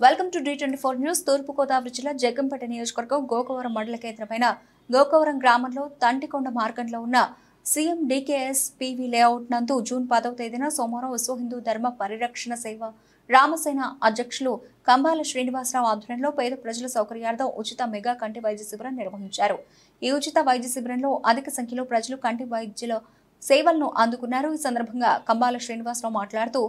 Welcome to D24 news. తూర్పుగోదావరి జిల్లా జగ్గంపేట నియోజకవర్గం గోకవరం మండల కేంద్రమైన గోకవరం గ్రామంలో తంటికొండ మార్గంలో ఉన్న సీఎం DKS PV లేఅవుట్ నందు జూన్ 10వ తేదీన సోమవారం విశ్వ హిందూ ధర్మ పరిరక్షణ సేవ రామసేన అధ్యక్షులు కంబాల శ్రీనివాసరావు ఆధ్వర్యంలో పేద ప్రజల సౌకర్యార్థం ఉచిత మెగా కంటి వైద్య శిబిరం నిర్వహించారు. ఈ ఉచిత వైద్య శిబిరంలో అధిక సంఖ్యలో ప్రజలు కంటి వైద్యుల సేవలను అందుకున్నారు. ఈ సందర్భంగా కంబాల శ్రీనివాసరావు మాట్లాడుతూ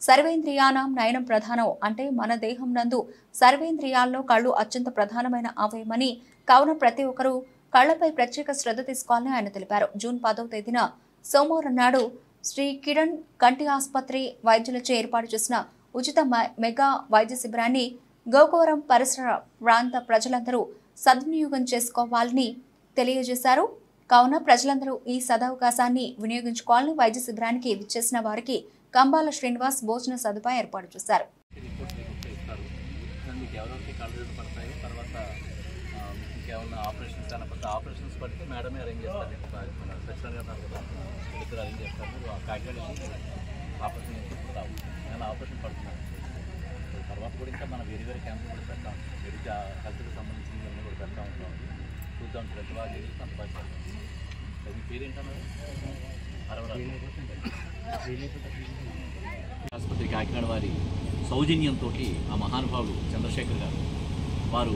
సర్వేంద్రియానాం నయనం ప్రధానం అంటే మన దేహం నందు సర్వేంద్రియాల్లో కళ్ళు అత్యంత ప్రధానమైన అవయమని, కావున ప్రతి ఒక్కరూ కళ్లపై ప్రత్యేక శ్రద్ధ తీసుకోవాలని ఆయన తెలిపారు. జూన్ 10వ తేదీన సోమవారం నాడు శ్రీ కిరణ్ కంటి ఆసుపత్రి వైద్యులచే ఏర్పాటు చేసిన ఉచిత మెగా వైద్య శిబిరాన్ని గోకవరం పరిసర ప్రాంత ప్రజలందరూ సద్వినియోగం చేసుకోవాలని తెలియజేశారు. కావున ప్రజలందరూ ఈ సదవకాశాన్ని వినియోగించుకోవాలని వైద్య శిబిరానికి విచ్చేసిన వారికి కంబాల శ్రీనివాస్ భోజన సదుపాయం ఏర్పాటు చేశారు. ఆపరేషన్స్ పడితే మేడమే అరేంజ్ చేస్తారు. మన సచివాలయం ఇక్కడ అరేంజ్ చేస్తారు. కాకినాడ ఆపరేషన్ చేస్తారు. నేను ఆపరేషన్ పడుతున్నాను. తర్వాత కూడా ఇంకా మనం వేరే వేరే క్యాంపులు కూడా పెడతాం. వేరే హెల్త్కి సంబంధించినవన్నీ కూడా పెడతా ఉంటాం. చూద్దాం ప్రతి బాగా చేసి అంత బాగా మీ పేరేంటన్నారు? ఆసుపత్రి కాకినాడ వారి సౌజన్యంతో ఆ మహానుభావుడు చంద్రశేఖర్ గారు వారు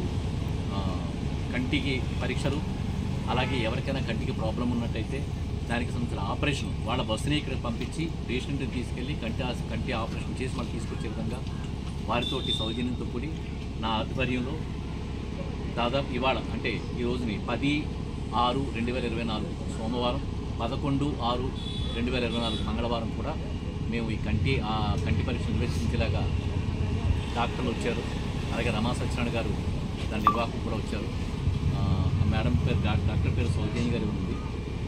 కంటికి పరీక్షలు, అలాగే ఎవరికైనా కంటికి ప్రాబ్లం ఉన్నట్టయితే దానికి సంబంధించిన ఆపరేషన్ వాళ్ళ బస్సుని ఇక్కడికి పంపించి పేషెంట్ని తీసుకెళ్ళి కంటి ఆపరేషన్ చేసి మళ్ళీ తీసుకొచ్చే విధంగా వారితోటి సౌజన్యంతో కూడి నా ఆధ్వర్యంలో దాదాపు ఇవాళ అంటే ఈ రోజుని 10/6/2024 సోమవారం, 11/6/2024 మంగళవారం కూడా మేము ఈ కంటి పరీక్ష నిర్వహించేలాగా డాక్టర్లు వచ్చారు. అలాగే రమా సత్యనారాయణ గారు దాని నిర్వాహకులు కూడా వచ్చారు. మేడం పేరు డాక్టర్ పేరు సౌజన్య గారు ఉంది,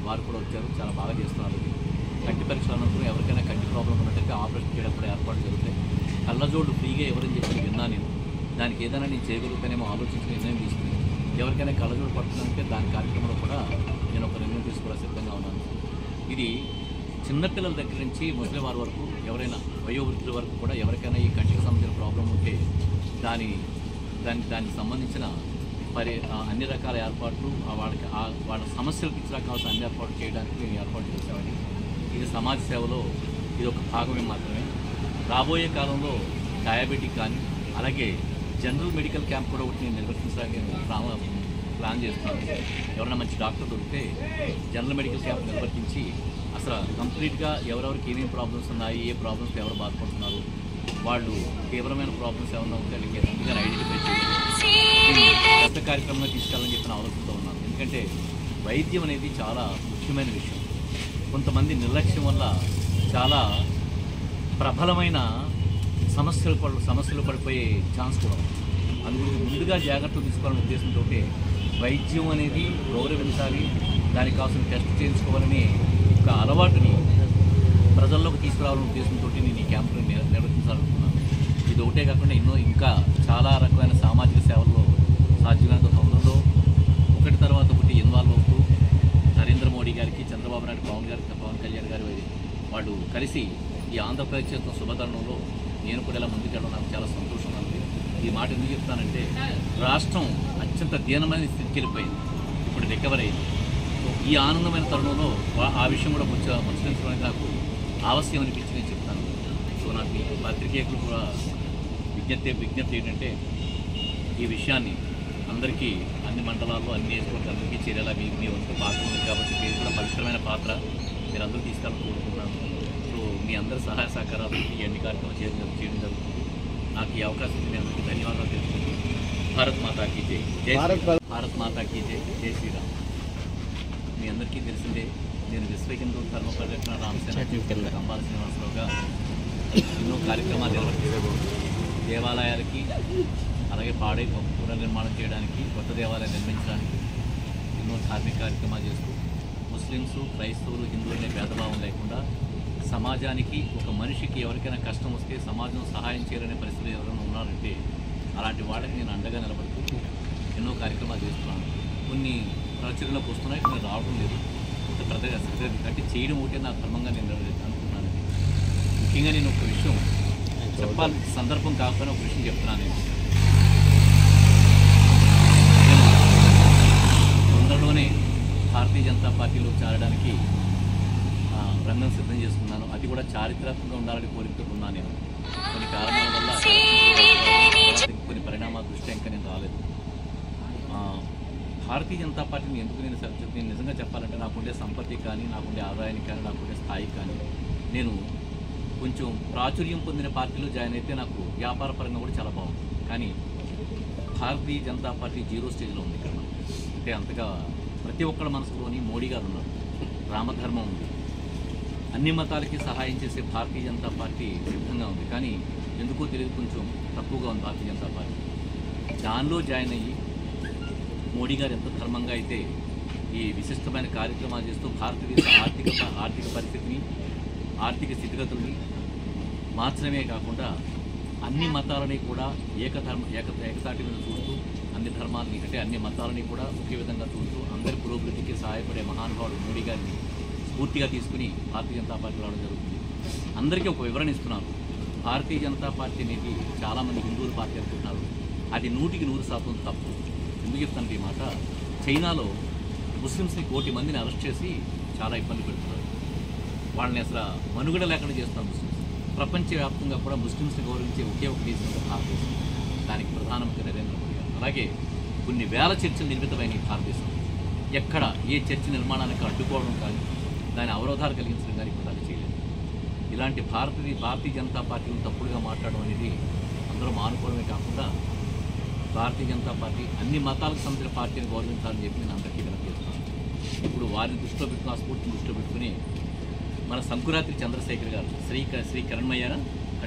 వారు కూడా వచ్చారు. చాలా బాగా చేస్తున్నారు. కంటి పరీక్ష అన్నప్పుడు ఎవరికైనా కంటి ప్రాబ్లం ఉన్నట్టయితే ఆపరేషన్ చేయడం కూడా ఏర్పాటు జరుగుతాయి. కళ్ళజోళ్ళు ఫ్రీగా ఎవరని చెప్పి విన్నా నేను దానికి ఏదైనా నేను చేయగలుగుతానేమో ఆలోచించి నిర్ణయం తీసుకుని ఎవరికైనా కళ్ళజోడు పడుతుందంటే దాని కార్యక్రమంలో కూడా నేను ఒక నిర్ణయం తీసుకోవడం సిద్ధంగా ఉన్నాను. ఇది చిన్నపిల్లల దగ్గర నుంచి ముసలి వారి వరకు ఎవరైనా వయోవృద్ధుల వరకు కూడా ఎవరికైనా ఈ కంటికి సంబంధించిన ప్రాబ్లం ఉంటే దానికి సంబంధించిన అన్ని రకాల ఏర్పాట్లు వాళ్ళ సమస్యలకు ఇచ్చిన కావాల్సిన అన్ని ఏర్పాట్లు చేయడానికి మేము ఏర్పాటు చేసామని. ఇది సమాజ సేవలో ఇది ఒక భాగమే మాత్రమే. రాబోయే కాలంలో డయాబెటిక్ కానీ అలాగే జనరల్ మెడికల్ క్యాంప్ కూడా ఒకటి నేను నిర్వహించడానికి ప్లాన్ చేస్తున్నాను. ఎవరైనా మంచి డాక్టర్ దొరికితే జనరల్ మెడికల్ క్యాంప్ నిర్వర్తించి అసలు కంప్లీట్గా ఎవరెవరికి ఏమేమి ప్రాబ్లమ్స్ ఉన్నాయి, ఏ ప్రాబ్లమ్స్ ఎవరు బాధపడుతున్నారు, వాళ్ళు తీవ్రమైన ప్రాబ్లమ్స్ ఏమన్నా ఉంటే అందుకని ఐడెంటిఫై చేయాలి పెద్ద కార్యక్రమంగా తీసుకెళ్ళాలని చెప్పిన ఆలోచనతో ఉన్నాను. ఎందుకంటే వైద్యం అనేది చాలా ముఖ్యమైన విషయం. కొంతమంది నిర్లక్ష్యం వల్ల చాలా ప్రబలమైన సమస్యలు పడిపోయే ఛాన్స్ కూడా ఉంది. అందుకు ముందుగా జాగ్రత్తలు తీసుకోవాలనే ఉద్దేశంతో వైద్యం అనేది గౌరవించాలి, దానికి కావాల్సిన టెస్ట్ చేయించుకోవాలని ఒక అలవాటుని ప్రజల్లోకి తీసుకురావాలనే ఉద్దేశంతో నేను ఈ క్యాంపును నిర్వహించాలనుకున్నాను. ఇది ఒకటే కాకుండా ఇంకా చాలా రకమైన సామాజిక సేవల్లో సాధ్యమైనంత తొందరలో ఒకటి తర్వాత ఒకటి ఇన్వాల్వ్ అవుతూ నరేంద్ర మోడీ గారికి, చంద్రబాబు నాయుడు, పవన్ కళ్యాణ్ గారు వాళ్ళు కలిసి ఈ ఆంధ్రప్రదేశ్ చేస్తున్న శుభతరుణంలో నేను కూడా ఇలా ముందుకెళ్ళడం నాకు చాలా సంతోషంగా ఉంది. ఈ మాట ఎందుకు చెప్తానంటే రాష్ట్రం అత్యంత దీనమైన స్థితికి వెళ్ళిపోయింది, ఇప్పుడు రికవర్ అయింది. ఈ ఆనందమైన తరుణంలో ఆ విషయం కూడా ముచ్చరించడానికి నాకు ఆవశ్యం అనిపించి నేను చెప్తాను. సో నాకు ఈ పత్రికేయులు కూడా విజ్ఞప్తి ఏంటంటే ఈ విషయాన్ని అందరికీ అన్ని మండలాల్లో అన్ని నియోజకవర్గాలు అందరికీ చేరేలా మీ వంతు పాత్ర ఉంది కాబట్టి మీరు కూడా పవిత్రమైన పాత్ర మీరు అందరూ తీసుకెళ్ళాలని కోరుకుంటున్నాను. సో మీ అందరి సహాయ సహకారాలు ఈ అన్ని కార్యక్రమాలు చేయడం జరుగుతుంది. నాకు ఈ అవకాశం మీ అందరికీ ధన్యవాదాలు తెలుసుకుంటూ భారత్ మాతాకి జై, భారత్ మాతాకి జై, జై శ్రీరామ్. మీ అందరికీ తెలిసిందే నేను విశ్వ హిందూ ధర్మ పరిరక్షణ రామసేన కంబాల శ్రీనివాసరావుగా ఎన్నో కార్యక్రమాలు నిర్వహించారు. దేవాలయాలకి అలాగే పాడే పునర్నిర్మాణం చేయడానికి, కొత్త దేవాలయాలు నిర్మించడానికి ఎన్నో ధార్మిక కార్యక్రమాలు చేస్తూ ముస్లిమ్స్, క్రైస్తవులు, హిందువులు అనే భేదభావం లేకుండా సమాజానికి ఒక మనిషికి ఎవరికైనా కష్టం వస్తే సమాజం సహాయం చేయాలనే పరిస్థితులు ఎవరైనా ఉన్నారంటే అలాంటి వాళ్ళకి నేను అండగా నిలబడుతూ ఎన్నో కార్యక్రమాలు చేస్తున్నాను. కొన్ని ప్రచురణలోకి వస్తున్నాయి, కొన్ని రావడం లేదు. అంటే చేయడం ఒకటే నా ధర్మంగా నేను అనుకున్నాను. ముఖ్యంగా నేను ఒక విషయం చెప్పాలి, సందర్భం కాకపోయినా ఒక విషయం చెప్తున్నాను. నేను భారతీయ జనతా పార్టీని ఎందుకు నేను నిజంగా చెప్పాలంటే నాకుండే సంపత్తి కానీ, నాకుండే ఆదాయానికి కానీ, నాకుండే స్థాయికి కానీ నేను కొంచెం ప్రాచుర్యం పొందిన పార్టీలో జాయిన్ అయితే నాకు వ్యాపార పరంగా కూడా చాలా బాగుంది. కానీ భారతీయ జనతా పార్టీ జీరో స్టేజ్లో ఉంది ఇక్కడ. అంటే అంతగా ప్రతి ఒక్కళ్ళ మనసులోని మోడీ గారు ఉన్నారు, రామధర్మం ఉంది, అన్ని మతాలకి సహాయం చేసే భారతీయ జనతా పార్టీ సిద్ధంగా ఉంది. కానీ ఎందుకో తెలియదు కొంచెం తక్కువగా ఉంది భారతీయ జనతా పార్టీ. దానిలో జాయిన్ అయ్యి మోడీ గారు ఎంత ధర్మంగా అయితే ఈ విశిష్టమైన కార్యక్రమాలు చేస్తూ భారతదేశ ఆర్థిక పరిస్థితిని, ఆర్థిక స్థితిగతుల్ని మార్చడమే కాకుండా అన్ని మతాలని కూడా ఏకతాటి మీద చూస్తూ, అన్ని ధర్మాలని అంటే అన్ని మతాలని కూడా ఒకే విధంగా చూస్తూ అందరి పురోభివృద్ధికి సహాయపడే మహానుభావుడు మోడీ గారిని స్ఫూర్తిగా తీసుకుని భారతీయ జనతా పార్టీ రావడం జరుగుతుంది. అందరికీ ఒక వివరణ ఇస్తున్నారు. భారతీయ జనతా పార్టీ అనేది చాలామంది హిందువుల పార్టీ అనుకుంటున్నారు. అది 100% తప్పు. ఎందుకు చెప్తానంటే ఈ మాట, చైనాలో ముస్లిమ్స్ని 1 కోటి మందిని అరెస్ట్ చేసి చాలా ఇబ్బంది పెడుతున్నారు. వాళ్ళని అసలు మనుగడ లేకుండా చేస్తున్నారు ముస్లిమ్స్. ప్రపంచవ్యాప్తంగా కూడా ముస్లిమ్స్ని గౌరవించే ఒకే ఒక దేశం భారతదేశం. దానికి ప్రధానమంత్రి నరేంద్ర మోడీ గారు. అలాగే కొన్ని వేల చర్చలు నిర్మితమైన ఈ భారతదేశం ఎక్కడ ఏ చర్చ నిర్మాణానికి అడ్డుకోవడం కానీ, దాని అవరోధాలు కలిగించడం కానీ ఇప్పుడు దాన్ని చేయలేదు. ఇలాంటి భారతీయ జనతా పార్టీని తప్పుడుగా మాట్లాడడం అనేది అందరూ మానుకోవడమే కాకుండా భారతీయ జనతా పార్టీ అన్ని మతాలకు సంబంధించిన పార్టీని గౌరవించాలని చెప్పి నేను అందరికీ వినతి చేస్తున్నాను. ఇప్పుడు వారిని దృష్టిలో పెట్టుకుని, ఆ స్ఫూర్తిని దృష్టిలో పెట్టుకుని మన సంకురాత్రి చంద్రశేఖర్ గారు, శ్రీ కిరణ్మయ్య